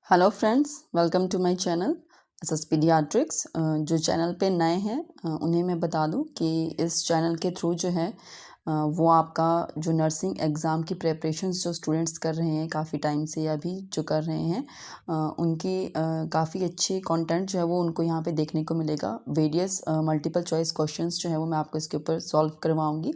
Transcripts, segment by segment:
Hello friends, welcome to my channel SS paediatrics. जो channel पे नए हैं उन्हें मैं बता दूं कि इस चैनल के थ्रू जो है वो आपका जो नर्सिंग एग्ज़ाम की प्रिपरेशंस जो स्टूडेंट्स कर रहे हैं काफ़ी टाइम से या अभी जो कर रहे हैं उनकी काफ़ी अच्छे कंटेंट जो है वो उनको यहाँ पे देखने को मिलेगा। वेरियस मल्टीपल चॉइस क्वेश्चंस जो है वो मैं आपको इसके ऊपर सॉल्व करवाऊँगी।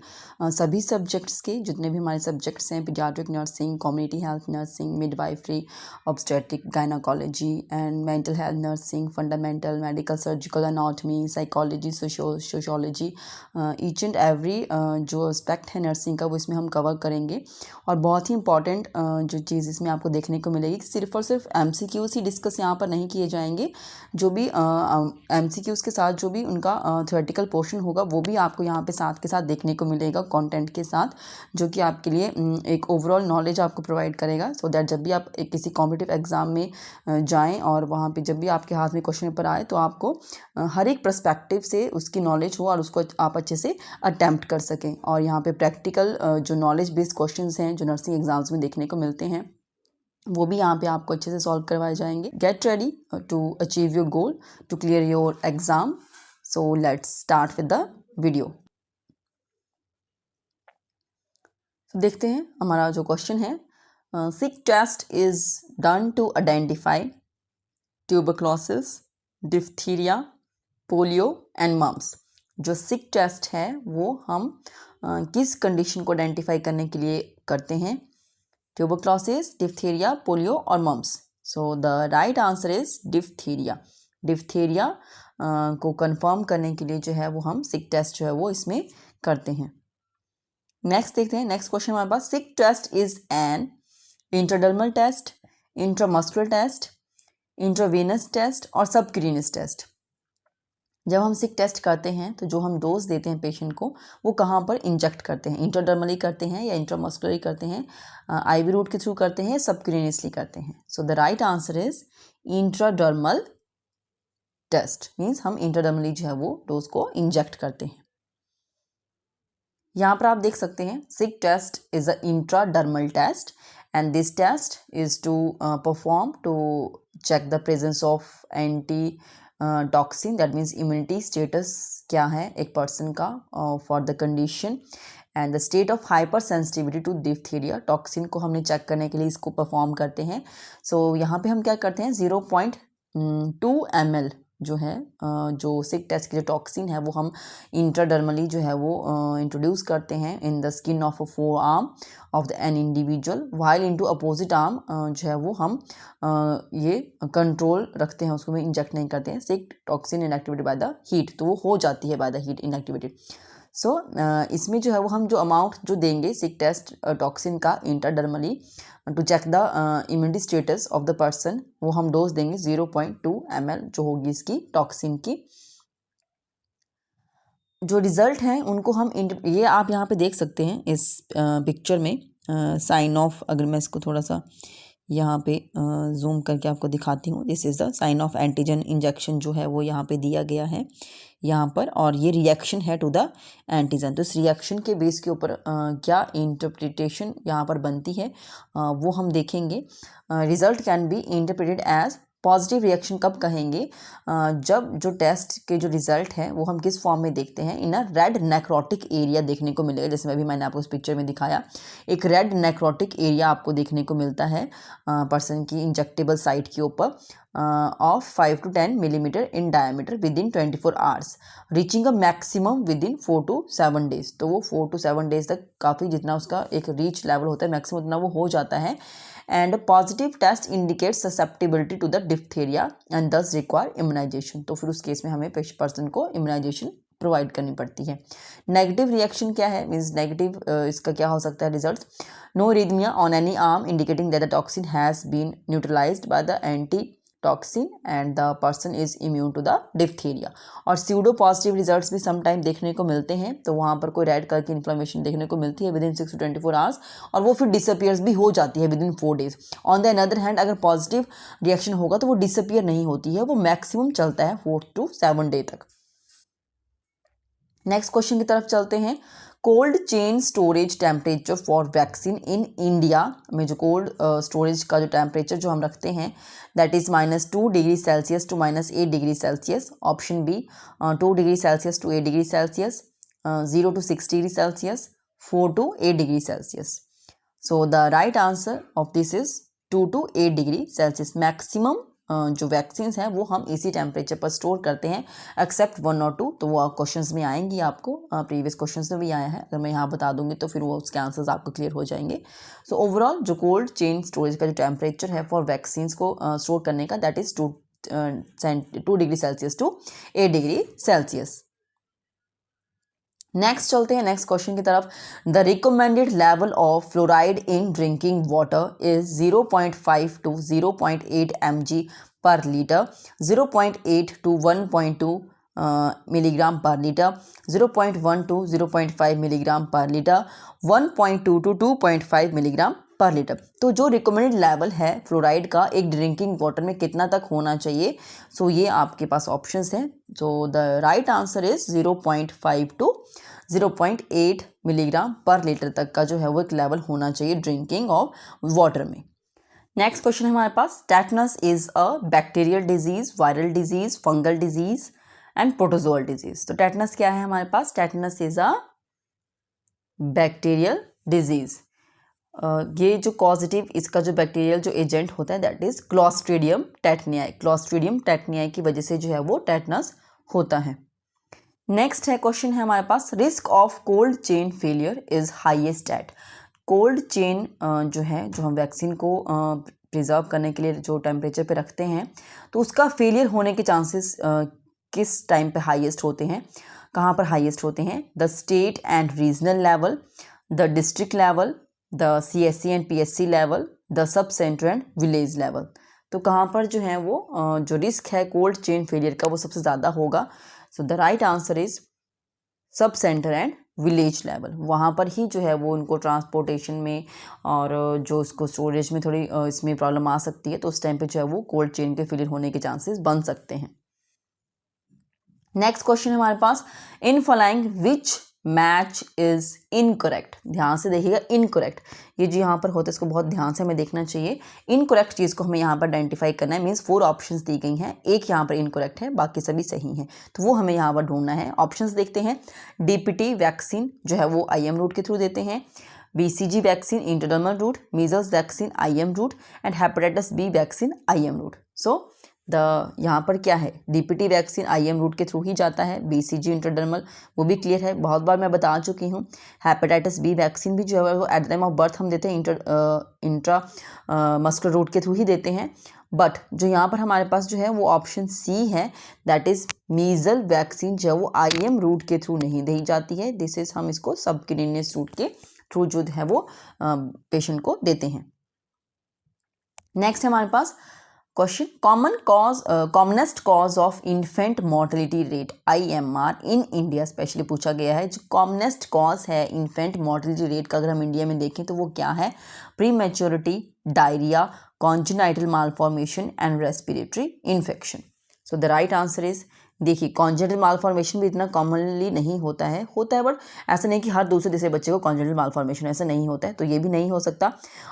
सभी सब्जेक्ट्स के जितने भी हमारे सब्जेक्ट्स हैं, paediatric nursing, community health nursing, midwifery, obstetric gynaecology and mental health nursing, fundamental medical surgical anatomy, psychology, sociology, each and every जो एस्पेक्ट है नर्सिंग का वो इसमें हम कवर करेंगे। और बहुत ही इंपॉर्टेंट जो चीज़ इसमें आपको देखने को मिलेगी कि सिर्फ और सिर्फ एमसीक्यूज ही डिस्कस यहाँ पर नहीं किए जाएंगे। जो भी एमसीक्यूज के साथ जो भी उनका थ्योरेटिकल पोर्शन होगा वो भी आपको यहाँ पे साथ के साथ देखने को मिलेगा कंटेंट के साथ, जो कि आपके लिए एक ओवरऑल नॉलेज आपको प्रोवाइड करेगा। सो दैट जब भी आप किसी कॉम्पिटिटिव एग्ज़ाम में जाएं और वहाँ पे जब भी आपके हाथ में क्वेश्चन पेपर आए तो आपको हर एक पर्सपेक्टिव से उसकी नॉलेज हो और उसको आप अच्छे से अटैम्प्ट कर सकें। और यहाँ पे प्रैक्टिकल जो नॉलेज बेस्ड क्वेश्चंस हैं जो नर्सिंग एग्जाम्स में देखने को मिलते हैं वो भी यहाँ पे आपको अच्छे से सॉल्व करवाए जाएंगे। Get ready to achieve your goal, to clear your exam. So let's start with the video. देखते हैं हमारा जो क्वेश्चन है। Schick test is done to identify tuberculosis, diphtheria, polio and mumps. जो सिक टेस्ट है वो हम किस कंडीशन को आइडेंटिफाई करने के लिए करते हैं? ट्यूबरक्लोसिस, डिप्थीरिया, पोलियो और mumps. So the right answer is diphtheria. Diphtheria को कंफर्म करने के लिए जो है वो हम सिक टेस्ट जो है वो इसमें करते हैं। नेक्स्ट देखते हैं, नेक्स्ट क्वेश्चन हमारे पास, Schick test is an intradermal test, intramuscular test, intravenous test और सबक्यूटेनियस टेस्ट। जब हम सिक टेस्ट करते हैं तो जो हम डोज देते हैं पेशेंट को वो कहाँ पर इंजेक्ट करते हैं? इंट्राडर्मली करते हैं या इंट्रामस्कुलरली करते हैं, आईवी रूट के थ्रू करते हैं, सबक्यूटेनियसली करते हैं? So the right answer is intradermal test. Means हम इंट्राडर्मली जो है वो डोज को इंजेक्ट करते हैं। यहाँ पर आप देख सकते हैं Schick test is a intradermal test and this test is to perform to check the presence of anti toxin, that means immunity status क्या है एक person का for the condition and the state of hypersensitivity to diphtheria toxin को हमने check करने के लिए इसको परफॉर्म करते हैं। सो यहाँ पे हम क्या करते हैं 0.2 ml जो है जो सिक टेस्ट की जो टॉक्सिन है वो हम इंट्राडर्मली जो है वो इंट्रोड्यूस करते हैं in the skin of a four arm of the an individual, while into opposite arm जो है वो हम ये कंट्रोल रखते हैं, उसको भी इंजेक्ट नहीं करते हैं। Schick toxin inactivated by the heat, तो वो हो जाती है by the heat inactivated. So इसमें जो है वो हम जो अमाउंट जो देंगे सिक टेस्ट टॉक्सिन का intradermally to check the immunity status of the person, वो हम डोज देंगे 0.2 ml जो होगी इसकी टॉक्सिन की। जो रिजल्ट हैं उनको हम ये आप यहाँ पे देख सकते हैं इस पिक्चर में साइन ऑफ, अगर मैं इसको थोड़ा सा यहाँ पे जूम करके आपको दिखाती हूँ, this is the sign of antigen injection जो है वो यहाँ पे दिया गया है यहाँ पर, और ये रिएक्शन है टू द एंटीजन। तो इस रिएक्शन के बेस के ऊपर क्या इंटरप्रिटेशन यहाँ पर बनती है वो हम देखेंगे। Result can be interpreted as positive reaction कब कहेंगे? जब जो टेस्ट के जो रिजल्ट है वो हम किस फॉर्म में देखते हैं, इन अ रेड नेक्रोटिक एरिया देखने को मिलेगा। जैसे अभी मैंने आपको उस पिक्चर में दिखाया, एक रेड नेक्रोटिक एरिया आपको देखने को मिलता है पर्सन की इंजेक्टेबल साइट के ऊपर of 5 to 10 millimetre in diameter with in 24 hours, reaching a maximum with in 4 to 7 days. तो वो 4 to 7 डेज तक काफ़ी जितना उसका एक रीच लेवल होता है मैक्सिमम उतना वो हो जाता है। And positive test indicate susceptibility to the diphtheria and thus require immunisation. तो फिर उस केस में हमें पर्सन को इम्यूनाइजेशन प्रोवाइड करनी पड़ती है। नेगेटिव रिएक्शन क्या है? मीन्स नेगेटिव इसका क्या हो सकता है result? No erythema on any arm indicating that the toxin has been neutralised by the anti toxin and the person is immune to the diphtheria. और स्यूडो पॉजिटिव रिजल्ट्स भी sometime देखने को मिलते हैं, तो वहाँ पर कोई रेड कलर की इन्फ्लेमेशन देखने को मिलती है विद इन 6 to 24 आवर्स और वो फिर डिसअपियर्स भी हो जाती है with in 4 days. On the another hand अगर पॉजिटिव रिएक्शन होगा तो वो डिसअपियर नहीं होती है, वो मैक्सिमम चलता है 4 to 7 डे तक। नेक्स्ट क्वेश्चन की तरफ चलते हैं। Cold chain storage temperature for vaccine in India में जो कोल्ड स्टोरेज का जो टेम्परेचर जो हम रखते हैं that is -2 degree Celsius to -8 degree Celsius. Option B 2 degree Celsius to 8 degree Celsius, 0 to 6 degree Celsius, 4 to 8 degree Celsius. So the right answer of this is 2 to 8 degree Celsius. Maximum जो vaccines हैं वो हम इसी temperature पर store करते हैं accept 1 और 2. तो वो क्वेश्चंस में आएंगी, आपको प्रीवियस क्वेश्चंस में भी आया है. अगर मैं यहाँ बता दूंगी तो फिर वो उसके आंसर्स आपको क्लियर हो जाएंगे. सो ओवरऑल जो कोल्ड चेन स्टोरेज का जो टेम्परेचर है फॉर वैक्सीन्स को स्टोर करने का that is 2 degree Celsius to 8 degree Celsius. Next चलते हैं नेक्स्ट क्वेश्चन की तरफ. The recommended level of fluoride in drinking water is 0.5 to 0.8 mg per litre, 0.8 to 1.2 milligram पर लीटर, 0.1 to 0.5 मिलीग्राम पर litre, 1.2 to 2.5 milligram पर litre. तो जो recommended level है फ्लोराइड का एक ड्रिंकिंग वाटर में कितना तक होना चाहिए, सो ये आपके पास ऑप्शंस हैं. So the right answer is 0.5 to 0.8 milligram पर लीटर तक का जो है वो एक लेवल होना चाहिए ड्रिंकिंग ऑफ वाटर में. नेक्स्ट क्वेश्चन है हमारे पास. Tetanus is a bacterial disease, viral disease, fungal disease and protozoal disease. तो टेटनस क्या है हमारे पास? Tetanus is a bacterial disease. ये जो कॉजेटिव इसका जो बैक्टीरियल जो एजेंट होता है दैट इज क्लॉस्ट्रीडियम टेटनियाई. क्लॉस्ट्रीडियम टेटनियाई की वजह से जो है वो टेटनस होता है. नेक्स्ट है क्वेश्चन है हमारे पास. Risk of cold chain failure is highest at. Cold chain जो है जो हम वैक्सीन को प्रिजर्व करने के लिए जो टेम्परेचर पे रखते हैं तो उसका फेलियर होने के चांसेस किस टाइम पे हाईएस्ट होते हैं, कहाँ पर हाईएस्ट होते हैं? The state and regional level, the district level, the CSC and PSC level, the sub centre and village level. तो कहाँ पर जो है वो जो रिस्क है कोल्ड चेन फेलियर का वो सबसे ज़्यादा होगा. सो the right answer is sub centre and village level. वहाँ पर ही जो है वो उनको ट्रांसपोर्टेशन में और जो उसको स्टोरेज में थोड़ी इसमें प्रॉब्लम आ सकती है तो उस टाइम पे जो है वो कोल्ड चेन के फेलियर होने के चांसेस बन सकते हैं. नेक्स्ट क्वेश्चन है हमारे पास. In following which match is incorrect. ध्यान से देखिएगा, इनकरेक्ट ये जो यहाँ पर होता है इसको बहुत ध्यान से हमें देखना चाहिए. इनकरेक्ट चीज़ को हमें यहाँ पर आइडेंटिफाई करना है. मीन्स 4 ऑप्शंस दी गई हैं, एक यहाँ पर इनकरेक्ट है, बाकी सभी सही हैं, तो वो हमें यहाँ पर ढूंढना है. ऑप्शंस देखते हैं. DPT वैक्सीन जो है वो IM रूट के थ्रू देते हैं, BCG vaccine intradermal route, measles vaccine IM route and hepatitis B vaccine IM route. So यहाँ पर क्या है, DPT वैक्सीन IM रूट के थ्रू ही जाता है, BCG इंट्राडर्मल वो भी क्लियर है, बहुत बार मैं बता चुकी हूँ. हेपेटाइटिस B वैक्सीन भी जो है वो at the time of birth हम देते हैं इंट्रा मस्कुलर रूट के थ्रू ही देते हैं. बट जो यहाँ पर हमारे पास जो है वो ऑप्शन C है दैट इज़ मीजल वैक्सीन जो है वो IM रूट के थ्रू नहीं दी जाती है. दिस इज हम इसको सबक्यूटेनियस रूट के थ्रू जो है वो पेशेंट को देते हैं. नेक्स्ट है हमारे पास question. Commonest cause of infant mortality rate IMR in India specially पूछा गया है. जो कॉमनेस्ट कॉज है इन्फेंट मोर्टेलिटी रेट का अगर हम इंडिया में देखें तो वो क्या है? Pre maturity, diarrhoea, congenital malformation and respiratory infection. So the right answer is, देखिए कॉन्जेनिटल मालफॉर्मेशन भी इतना कॉमनली नहीं होता है बट ऐसा नहीं कि हर दूसरे तीसरे बच्चे को कॉन्जेनिटल मालफॉर्मेशन ऐसा नहीं होता है, तो ये भी नहीं हो सकता.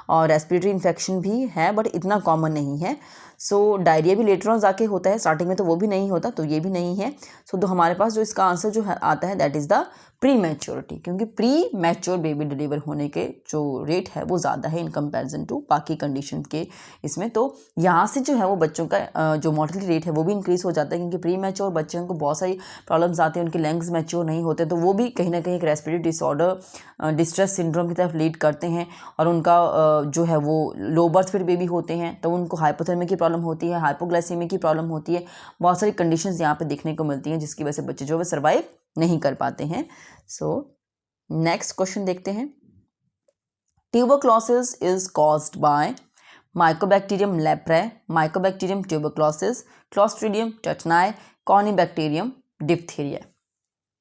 और रेस्पिरेटरी इन्फेक्शन भी है बट इतना कॉमन नहीं है. सो डायरिया भी लेटर ऑन जाके होता है, स्टार्टिंग में तो वो भी नहीं होता, तो ये भी नहीं है. सो तो हमारे पास जो इसका आंसर जो आता है that is the pre maturity, क्योंकि प्री मैच्योर बेबी डिलीवर होने के जो रेट है वो ज़्यादा है इन कंपैरिजन टू बाकी कंडीशन के इसमें. तो यहाँ से जो है वो बच्चों का जो मोर्टेलिटी रेट है वो भी इंक्रीज़ हो जाता है, क्योंकि प्री मैच्योर बच्चों को बहुत सारी प्रॉब्लम्स आती हैं, उनके लंग्स मैच्योर नहीं होते, तो वो भी कहीं ना कहीं एक रेस्पिरेटरी डिसऑर्डर डिस्ट्रेस सिंड्रोम की तरफ लीड करते हैं. और उनका जो है वो लो बर्थ फिर बेबी होते हैं तो उनको हाइपोथर्मिया की प्रॉब्लम होती है, हाइपोग्लाइसीमिया की प्रॉब्लम होती है, बहुत सारी कंडीशंस यहाँ पे देखने को मिलती हैं जिसकी वजह से बच्चे जो है सर्वाइव नहीं कर पाते हैं. सो नेक्स्ट क्वेश्चन देखते हैं. Tuberculosis is caused by Mycobacterium leprae, Mycobacterium tuberculosis, clostridium टेटनाई, Corynebacterium diphtheria.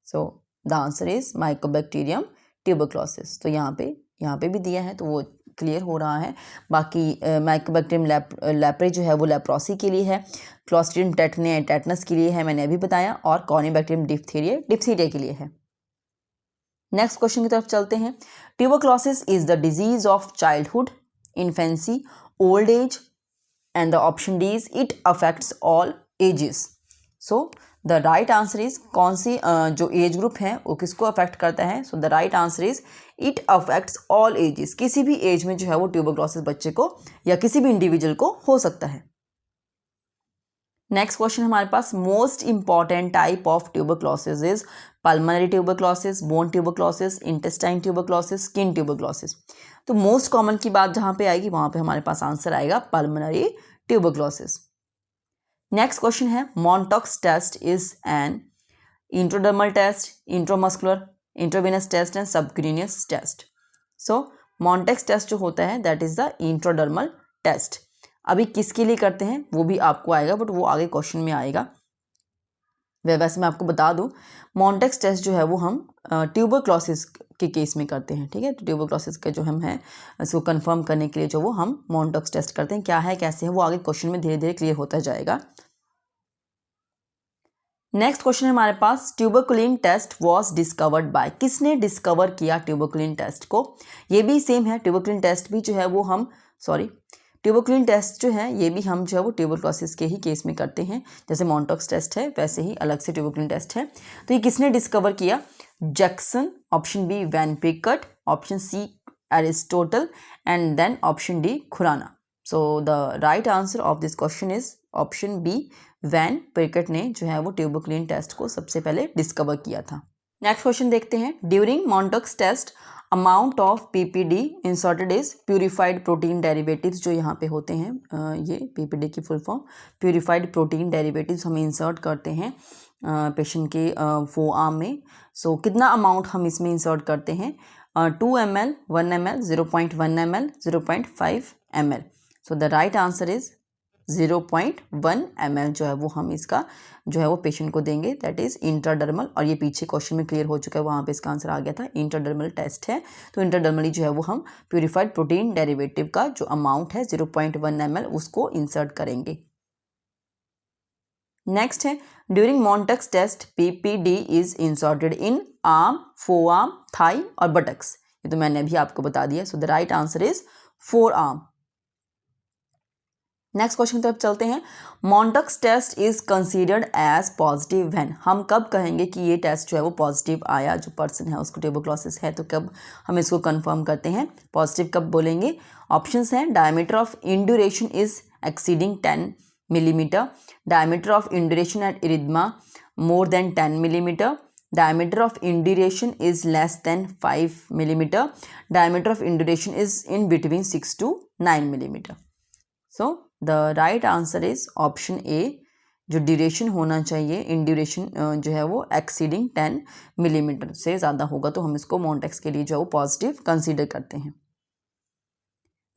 So the answer is Mycobacterium tuberculosis. तो यहाँ पे भी दिया है तो वो क्लियर हो रहा है. बाकी माइकोबैक्टीरियम लेप्रे जो है वो लेप्रोसी के लिए है, क्लोस्ट्रीडियम टेटनाई टेटनस के लिए है, मैंने अभी बताया, और कॉर्निबैक्टीरियम डिप्थीरिया के लिए है. नेक्स्ट क्वेश्चन की तरफ चलते हैं। Tuberculosis is the disease of childhood, infancy, old age and the option D is it affects all ages. So the right answer is कौन सी जो एज ग्रुप है वो किसको अफेक्ट करता है? सो the right answer is it affects all ages. किसी भी as में जो है वो ट्यूबरक्लोसिस बच्चे को या किसी भी इंडिविजुअल को हो सकता है। नेक्स्ट क्वेश्चन हमारे पास, most important type of tuberculosis is pulmonary tuberculosis, bone tuberculosis, intestine tuberculosis, skin tuberculosis. तो मोस्ट कॉमन की बात जहां पे आएगी वहां पे हमारे पास आंसर आएगा पल्मोनरी ट्यूबरक्लोसिस। नेक्स्ट क्वेश्चन है, Mantoux test is an intradermal test, intramuscular, intravenous test and subcutaneous test. So Mantoux test जो होता है that is the intradermal test. अभी किसके लिए करते हैं वो भी आपको आएगा, बट वो आगे क्वेश्चन में आएगा। वैसे मैं आपको बता दूं, मॉन्टेक्स टेस्ट जो है वो हम ट्यूबरक्लोसिस के केस में करते हैं, ठीक है। तो ट्यूबरक्लोसिस के जो हम हैं इसको कंफर्म करने के लिए जो वो हम मॉन्टेक्स टेस्ट करते हैं। क्या है कैसे है वो आगे क्वेश्चन में धीरे धीरे क्लियर होता जाएगा। नेक्स्ट क्वेश्चन है हमारे पास, tuberculin test was discovered by, किसने डिस्कवर किया ट्यूबरकुलिन टेस्ट को? ये भी सेम है, ट्यूबरकुलिन टेस्ट भी जो है वो हम ट्यूबरकुलिन टेस्ट जो है ये भी हम जो है वो ट्यूबरक्लोसिस के ही केस में करते हैं। जैसे मॉन्टॉक्स टेस्ट है वैसे ही अलग से ट्यूबरकुलिन टेस्ट है। तो ये किसने डिस्कवर किया? Jackson, option B van Pirquet, option C Aristotle and then option D Khurana. So the right answer of this question is option B, van Pirquet ने जो है वो ट्यूबरकुलिन टेस्ट को सबसे पहले डिस्कवर किया था। नेक्स्ट क्वेश्चन देखते हैं, during Mantoux test amount of PPD inserted is purified protein derivatives. जो यहाँ पे होते हैं ये पीपीडी की full form purified protein derivatives हम इंसर्ट करते हैं पेशेंट के फोआर्म में। सो कितना अमाउंट हम इसमें इंसर्ट करते हैं? 2 ml, 1 ml, 0.1 ml, 0.5 ml। So the right answer is 0.1 ml जो है वो हम इसका जो है वो पेशेंट को देंगे, दैट इज इंट्राडर्मल। और ये पीछे क्वेश्चन में क्लियर हो चुका है, वहाँ पे इसका आंसर आ गया था, इंट्राडर्मल टेस्ट है। तो इंट्राडर्मली जो है वो हम प्यूरिफाइड प्रोटीन डेरिवेटिव का जो अमाउंट है 0.1 ml उसको इंसर्ट करेंगे। नेक्स्ट है, during Mantoux test PPD is inserted in arm, forearm, thigh और बटक्स। ये तो मैंने अभी आपको बता दिया। So the right answer is forearm. Next question की तरफ चलते हैं, Mantoux test is considered as positive when. हम कब कहेंगे कि ये टेस्ट जो है वो पॉजिटिव आया, जो पर्सन है उसको ट्यूबरक्लोसिस है, तो कब हम इसको कंफर्म करते हैं पॉजिटिव, कब बोलेंगे? ऑप्शंस हैं, diameter of induration is exceeding 10 millimetre, diameter of induration at erythema more than 10 millimetre, diameter of induration is less than 5 millimeter, diameter of induration is in between 6 to 9 millimeter. So the right answer is option A, जो duration होना चाहिए in duration जो है वो exceeding 10 millimetre से ज़्यादा होगा तो हम इसको मॉन्टेक्स के लिए जो है वो पॉजिटिव कंसीडर करते हैं।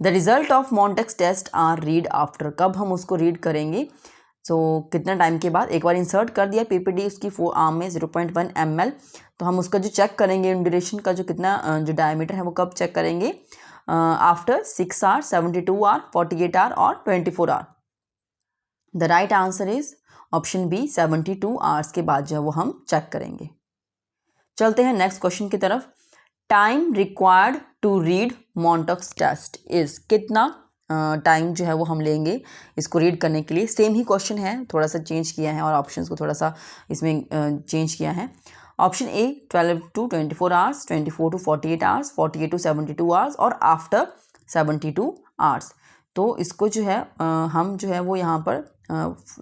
The result of Mantoux test are read after, कब हम उसको रीड करेंगे? कितना टाइम के बाद? एक बार इंसर्ट कर दिया पीपीडी उसकी फोरआर्म में 0.1 ml, तो हम उसका जो चेक करेंगे इन ड्यूरेशन का जो कितना जो डायमीटर है वो कब चेक करेंगे? आफ्टर 6 आवर, 72 आवर, 48 आवर और 24 hour. The right answer is option B, 72 hours के बाद जो है वो हम चेक करेंगे। चलते हैं नेक्स्ट क्वेश्चन की तरफ। Time required to read Mantoux test is, कितना टाइम जो है वो हम लेंगे इसको रीड करने के लिए? सेम ही क्वेश्चन है, थोड़ा सा चेंज किया है और ऑप्शंस को थोड़ा सा इसमें चेंज किया है। Option A 12 to 24 hours, 24 to 48 hours, 48 to 72 hours और आफ्टर 72 आवर्स। तो इसको जो है हम जो है वो यहाँ पर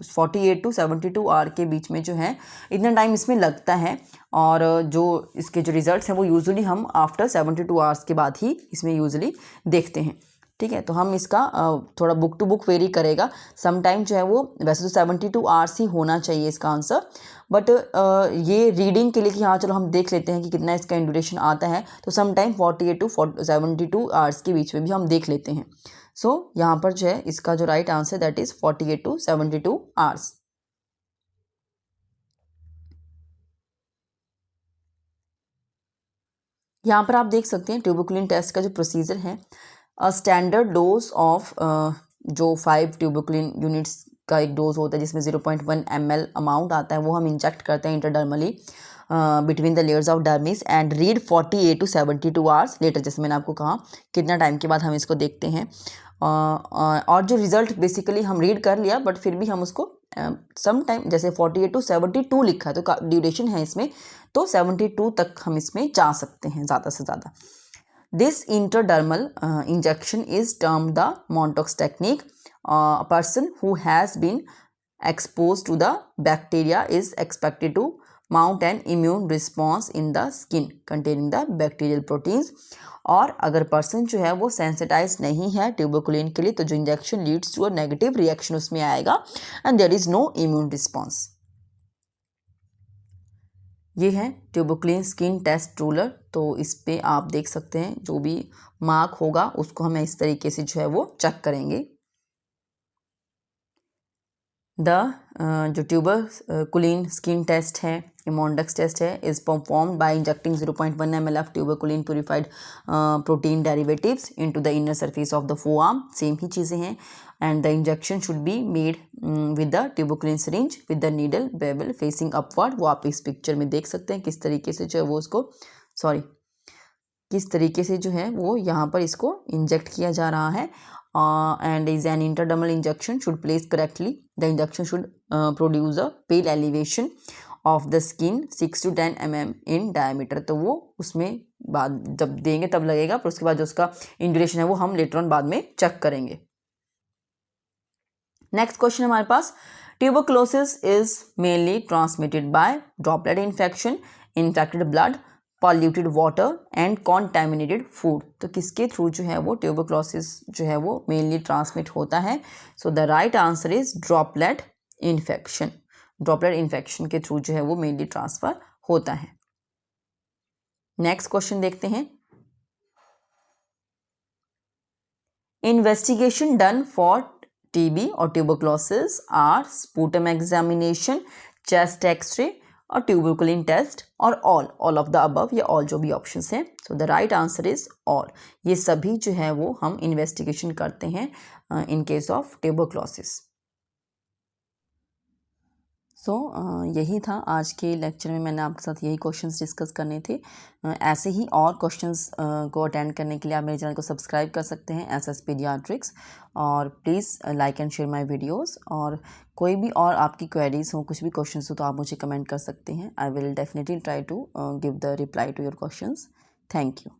48 to 72 आवर के बीच में जो है इतना टाइम इसमें लगता है, और जो इसके जो रिजल्ट्स हैं वो यूजुअली हम आफ्टर 72 आवर्स के बाद ही इसमें यूजुअली देखते हैं। ठीक है, तो हम इसका थोड़ा बुक टू बुक वेरी करेगा। सम टाइम जो है वो वैसे तो 72 आवर्स ही होना चाहिए इसका आंसर, बट ये रीडिंग के लिए कि हाँ चलो हम देख लेते हैं कि कितना इसका ड्यूरेशन आता है, तो सम टाइम 48 to 72 आवर्स के बीच में भी हम देख लेते हैं। सो यहाँ पर जो है इसका जो right answer that is 48 to 72 hours. यहाँ पर आप देख सकते हैं ट्यूबरकुलिन टेस्ट का जो प्रोसीजर है, स्टैंडर्ड डोज ऑफ जो 5 ट्यूबरकुलिन यूनिट्स का एक डोज होता है जिसमें 0.1 ml अमाउंट आता है, वो हम इंजेक्ट करते हैं intradermally between the layers of dermis and read 48 to 72 hours later. जैसे मैंने आपको कहा कितना टाइम के बाद हम इसको देखते हैं, और जो रिजल्ट बेसिकली हम रीड कर लिया, बट फिर भी हम उसको सम टाइम, जैसे 48 to 72 लिखा है तो ड्यूरेशन है इसमें, तो 72 तक हम इसमें जा सकते हैं ज़्यादा से ज़्यादा। This intradermal injection is termed the Montauk's technique. A person who has been exposed to the bacteria is expected to mount an immune response in the skin containing the bacterial proteins. और अगर person जो है वो sensitize नहीं है tuberculin के लिए, तो जो injection leads to a negative reaction उसमें आएगा and there is no immune response. ये है ट्यूबरकुलिन स्किन टेस्ट रूलर। तो इस पे आप देख सकते हैं जो भी मार्क होगा उसको हमें इस तरीके से जो है वो चेक करेंगे। जो ट्यूबरकुलिन स्किन टेस्ट है, मॉन्डक्स टेस्ट है, is performed by injecting 0.1 ml of tuberculin purified protein derivatives into the inner surface of the forearm. Same ही चीज़ें हैं। And the injection should be made with the tuberculin syringe with the needle bevel facing upward. वो आप इस picture में देख सकते हैं किस तरीके से जो है वो उसको किस तरीके से जो है वो यहाँ पर इसको इंजेक्ट किया जा रहा है। And is an intradermal injection should place correctly. The injection should produce a pale elevation of the skin 6 to 10 mm in diameter. तो वो उसमें बाद जब देंगे तब लगेगा, पर उसके बाद जो उसका इंड्यूरेशन है वो हम लेटर ऑन बाद में चेक करेंगे। नेक्स्ट क्वेश्चन हमारे पास, tuberculosis is mainly transmitted by droplet infection, infected blood, polluted water and contaminated food. तो किसके थ्रू जो है वो ट्यूबरकुलोसिस जो है वो मेनली ट्रांसमिट होता है? सो the right answer is droplet infection. Droplet infection के थ्रू जो है वो मेनली ट्रांसफर होता है। नेक्स्ट क्वेश्चन देखते हैं। इन्वेस्टिगेशन डन फॉर टीबी और tuberculosis are sputum examination, chest X ray और ट्यूबरकुलिन टेस्ट और ऑल ऑफ द अबव, या ऑल जो भी ऑप्शंस हैं। So the right answer is all. ये सभी जो है वो हम इन्वेस्टिगेशन करते हैं in case of tuberculosis. So यही था आज के लेक्चर में, मैंने आपके साथ यही क्वेश्चंस डिस्कस करने थे। ऐसे ही और क्वेश्चंस को अटेंड करने के लिए आप मेरे चैनल को सब्सक्राइब कर सकते हैं SS पीडियाट्रिक्स, और please like and share my videos. और कोई भी और आपकी क्वेरीज हो, कुछ भी क्वेश्चंस हो, तो आप मुझे कमेंट कर सकते हैं। I will definitely try to give the reply to your questions. Thank you.